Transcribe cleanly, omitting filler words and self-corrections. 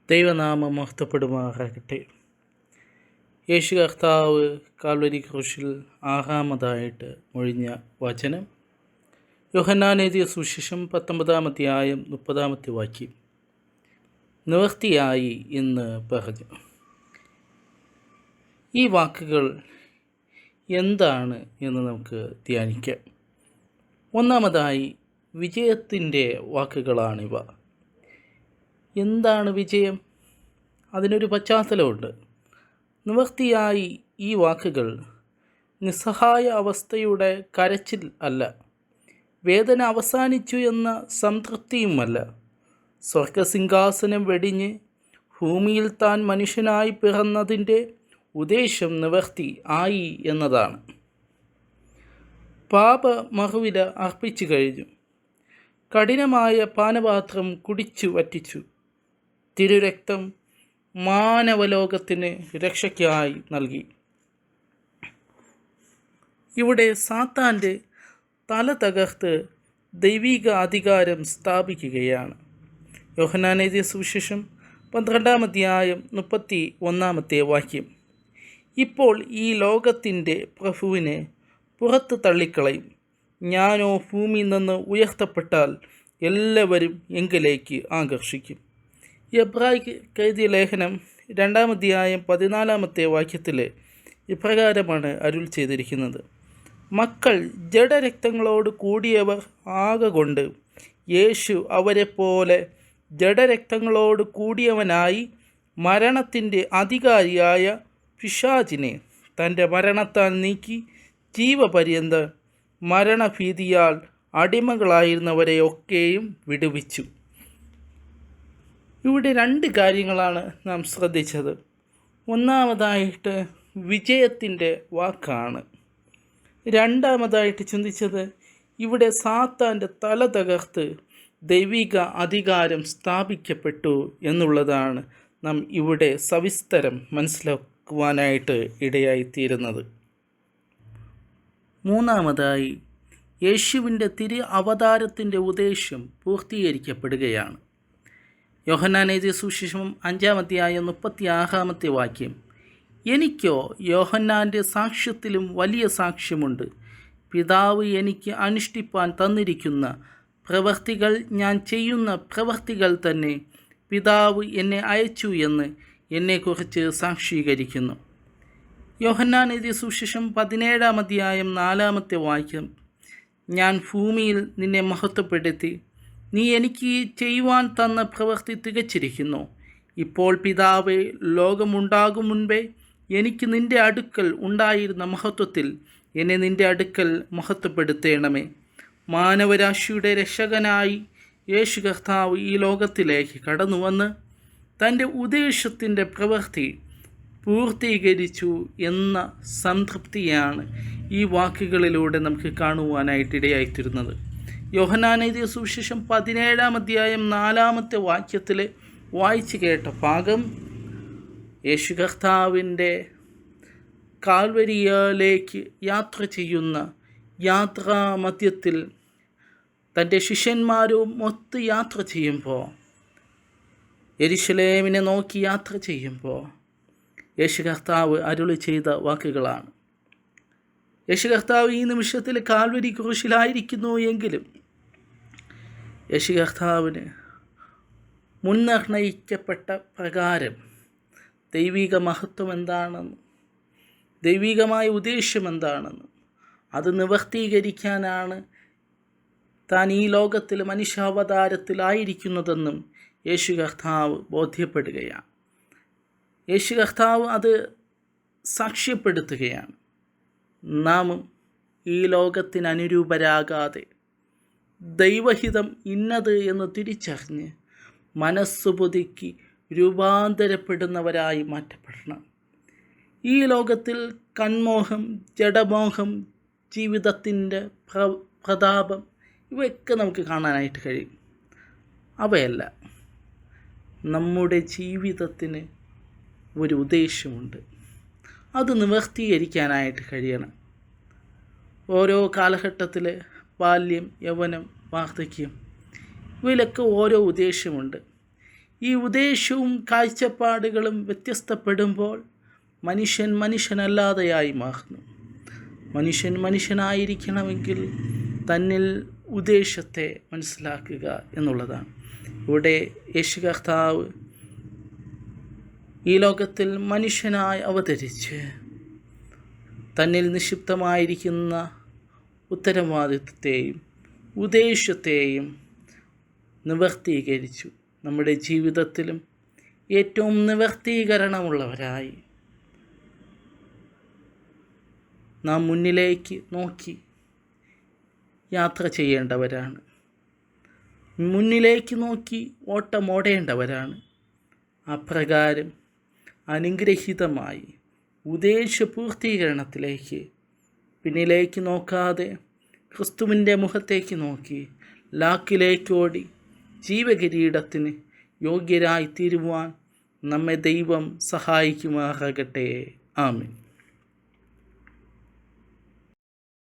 ദൈവനാമം മഹത്വപ്പെടുമാറാകട്ടെ. യേശു കർത്താവ് കാൽവരി ക്രൂശിൽ ആറാമതായിട്ട് മൊഴിഞ്ഞ വചനം യോഹന്നാൻ എഴുതിയ സുവിശേഷം 19-ാം അധ്യായം 30-ാമത്തെ വാക്യം. നിവൃത്തിയായി എന്ന് പറഞ്ഞു. ഈ വാക്കുകൾ എന്താണ് എന്ന് നമുക്ക് ധ്യാനിക്കാം. ഒന്നാമതായി വിജയത്തിൻ്റെ വാക്കുകളാണിവ. എന്താണ് വിജയം? അതിനൊരു പശ്ചാത്തലമുണ്ട്. നിവൃത്തിയായി ഈ വാക്കുകൾ നിസ്സഹായ അവസ്ഥയുടെ കരച്ചിൽ അല്ല, വേദന അവസാനിച്ചു എന്ന സംതൃപ്തിയുമല്ല. സ്വർഗസിംഹാസനം വെടിഞ്ഞ് ഭൂമിയിൽ താൻ മനുഷ്യനായി പിറന്നതിൻ്റെ ഉദ്ദേശം നിവൃത്തി ആയി എന്നതാണ്. പാപ മറുവില അർപ്പിച്ചു കഴിഞ്ഞു. കഠിനമായ പാനപാത്രം കുടിച്ചു വറ്റിച്ചു. തിരുരക്തം മാനവലോകത്തിന് രക്ഷയ്ക്കായി നൽകി. ഇവിടെ സാത്താൻ്റെ തല തകർത്ത് ദൈവിക അധികാരം സ്ഥാപിക്കുകയാണ്. യോഹന്നാൻ എഴുതിയ സുവിശേഷം 12-ാം അധ്യായം 31-ാമത്തെ വാക്യം. ഇപ്പോൾ ഈ ലോകത്തിൻ്റെ പ്രഭുവിനെ പുറത്ത് തള്ളിക്കളയും. ഞാനോ ഭൂമിയിൽ നിന്ന് ഉയർത്തപ്പെട്ടാൽ എല്ലാവരും എങ്കിലേക്ക് ആകർഷിക്കും. എബ്രായർക്ക് എഴുതിയ ലേഖനം 2-ാം അധ്യായം 14-ാമത്തെ വാക്യത്തിൽ ഇപ്രകാരമാണ് അരുൾ ചെയ്തിരിക്കുന്നത്: മക്കൾ ജഡരക്തങ്ങളോട് കൂടിയവർ ആകൊണ്ട് യേശു അവരെപ്പോലെ ജഡരക്തങ്ങളോട് കൂടിയവനായി മരണത്തിൻ്റെ അധികാരിയായ പിശാചിനെ തൻ്റെ മരണത്താൽ നീക്കി ജീവപര്യന്തം മരണഭീതിയാൽ അടിമകളായിരുന്നവരെയൊക്കെയും വിടുവിച്ചു. ഇവിടെ രണ്ട് കാര്യങ്ങളാണ് നാം ശ്രദ്ധിച്ചത്. ഒന്നാമതായിട്ട് വിജയത്തിൻ്റെ വാക്കാണ്. രണ്ടാമതായിട്ട് ചിന്തിച്ചത് ഇവിടെ സാത്താൻ്റെ തല തകർത്ത് ദൈവിക അധികാരം സ്ഥാപിക്കപ്പെട്ടു എന്നുള്ളതാണ് നാം ഇവിടെ സവിസ്തരം മനസ്സിലാക്കുവാനായിട്ട് ഇടയായിത്തീരുന്നത്. മൂന്നാമതായി യേശുവിൻ്റെ അവതാരത്തിൻ്റെ ഉദ്ദേശം പൂർത്തീകരിക്കപ്പെടുകയാണ്. യോഹന്നാൻ എഴുതിയ സുവിശേഷം 5-ാം അധ്യായം 36-ാമത്തെ വാക്യം. എനിക്കോ യോഹന്നാൻ്റെ സാക്ഷ്യത്തിലും വലിയ സാക്ഷ്യമുണ്ട്. പിതാവ് എനിക്ക് അനുഷ്ഠിപ്പാൻ തന്നിരിക്കുന്ന പ്രവൃത്തികൾ ഞാൻ ചെയ്യുന്ന പ്രവൃത്തികൾ തന്നെ പിതാവ് എന്നെ അയച്ചു എന്ന് എന്നെക്കുറിച്ച് സാക്ഷീകരിക്കുന്നു. യോഹന്നാൻ എഴുതിയ സുവിശേഷം 17-ാം അധ്യായം 4-ാമത്തെ വാക്യം. ഞാൻ ഭൂമിയിൽ നിന്നെ മഹത്വപ്പെടുത്തി, നീ എനിക്ക് ചെയ്യുവാൻ തന്ന പ്രവൃത്തി തികച്ചിരിക്കുന്നു. ഇപ്പോൾ പിതാവേ, ലോകമുണ്ടാകും മുൻപേ എനിക്ക് നിൻ്റെ അടുക്കൽ ഉണ്ടായിരുന്ന മഹത്വത്തിൽ എന്നെ നിൻ്റെ അടുക്കൽ മഹത്വപ്പെടുത്തേണമേ. മാനവരാശിയുടെ രക്ഷകനായി യേശു കർത്താവ് ഈ ലോകത്തിലേക്ക് കടന്നു വന്ന് തൻ്റെ ഉദ്ദേശത്തിൻ്റെ പ്രവൃത്തി പൂർത്തീകരിച്ചു എന്ന സംതൃപ്തിയാണ് ഈ വാക്കുകളിലൂടെ നമുക്ക് കാണുവാനായിട്ടിടയായിത്തീരുന്നത്. യോഹന്നാൻ എഴുതിയ സുവിശേഷം 17-ാം അധ്യായം 4-ാമത്തെ വാക്യത്തിൽ വായിച്ചു കേട്ട ഭാഗം യേശു കർത്താവിൻ്റെ കാൽവരിയിലേക്ക് യാത്ര ചെയ്യുന്ന യാത്രാമധ്യത്തിൽ തൻ്റെ ശിഷ്യന്മാരും ഒത്ത് യാത്ര ചെയ്യുമ്പോൾ, യെരുശലേമിനെ നോക്കി യാത്ര ചെയ്യുമ്പോൾ യേശു കർത്താവ് അരുളി ചെയ്ത വാക്കുകളാണ്. യേശു കർത്താവ് ഈ നിമിഷത്തിൽ കാൽവരി ക്രൂശിലായിരിക്കുന്നു എങ്കിലും യേശു കർത്താവിന് മുൻനിർണയിക്കപ്പെട്ട പ്രകാരം ദൈവിക മഹത്വം എന്താണെന്നും ദൈവികമായ ഉദ്ദേശ്യം എന്താണെന്നും അത് നിവർത്തീകരിക്കാനാണ് താൻ ഈ ലോകത്തിൽ മനുഷ്യാവതാരത്തിലായിരിക്കുന്നതെന്നും യേശു കർത്താവ് ബോധ്യപ്പെടുകയാണ്. യേശു കർത്താവ് അത് സാക്ഷ്യപ്പെടുത്തുകയാണ്. നാമും ഈ ലോകത്തിന് അനുരൂപരാകാതെ ദൈവഹിതം ഇന്നത് എന്ന് തിരിച്ചറിഞ്ഞ് മനസ്സ് പുതുക്കി രൂപാന്തരപ്പെടുന്നവരായി മാറ്റപ്പെടണം. ഈ ലോകത്തിൽ കൺമോഹം, ജഡമോഹം, ജീവിതത്തിൻ്റെ പ്രതാപം ഇവയൊക്കെ നമുക്ക് കാണാനായിട്ട് കഴിയും. അവയല്ല, നമ്മുടെ ജീവിതത്തിന് ഒരു ഉദ്ദേശമുണ്ട്. അത് നിവർത്തീകരിക്കാനായിട്ട് കഴിയണം. ഓരോ കാലഘട്ടത്തിൽ ബാല്യം, യൗവനം, വാർദ്ധക്യം ഇവയിലൊക്കെ ഓരോ ഉദ്ദേശമുണ്ട്. ഈ ഉദ്ദേശവും കാഴ്ചപ്പാടുകളും വ്യത്യസ്തപ്പെടുമ്പോൾ മനുഷ്യൻ മനുഷ്യനല്ലാതെയായി മാറുന്നു. മനുഷ്യൻ മനുഷ്യനായിരിക്കണമെങ്കിൽ തന്നിൽ ഉദ്ദേശത്തെ മനസ്സിലാക്കുക എന്നുള്ളതാണ്. ഇവിടെ യേശു കർത്താവ് ഈ ലോകത്തിൽ മനുഷ്യനായി അവതരിച്ച് തന്നിൽ നിക്ഷിപ്തമായിരിക്കുന്ന ഉത്തരവാദിത്വത്തെയും ഉദ്ദേശത്തെയും നിവർത്തീകരിച്ചു. നമ്മുടെ ജീവിതത്തിലും ഏറ്റവും നിവർത്തീകരണമുള്ളവരായി നാം മുന്നിലേക്ക് നോക്കി യാത്ര ചെയ്യേണ്ടവരാണ്. മുന്നിലേക്ക് നോക്കി ഓട്ടമോടേണ്ടവരാണ്. അപ്രകാരം അനുഗ്രഹീതമായി ഉദ്ദേശപൂർത്തീകരണത്തിലേക്ക് പിന്നിലേക്ക് നോക്കാതെ ക്രിസ്തുവിൻ്റെ മുഖത്തേക്ക് നോക്കി ലാക്കിലേക്കോടി ജീവകിരീടത്തിന് യോഗ്യരായി തീരുവാൻ നമ്മെ ദൈവം സഹായിക്കുമാറാകട്ടെ. ആമേൻ.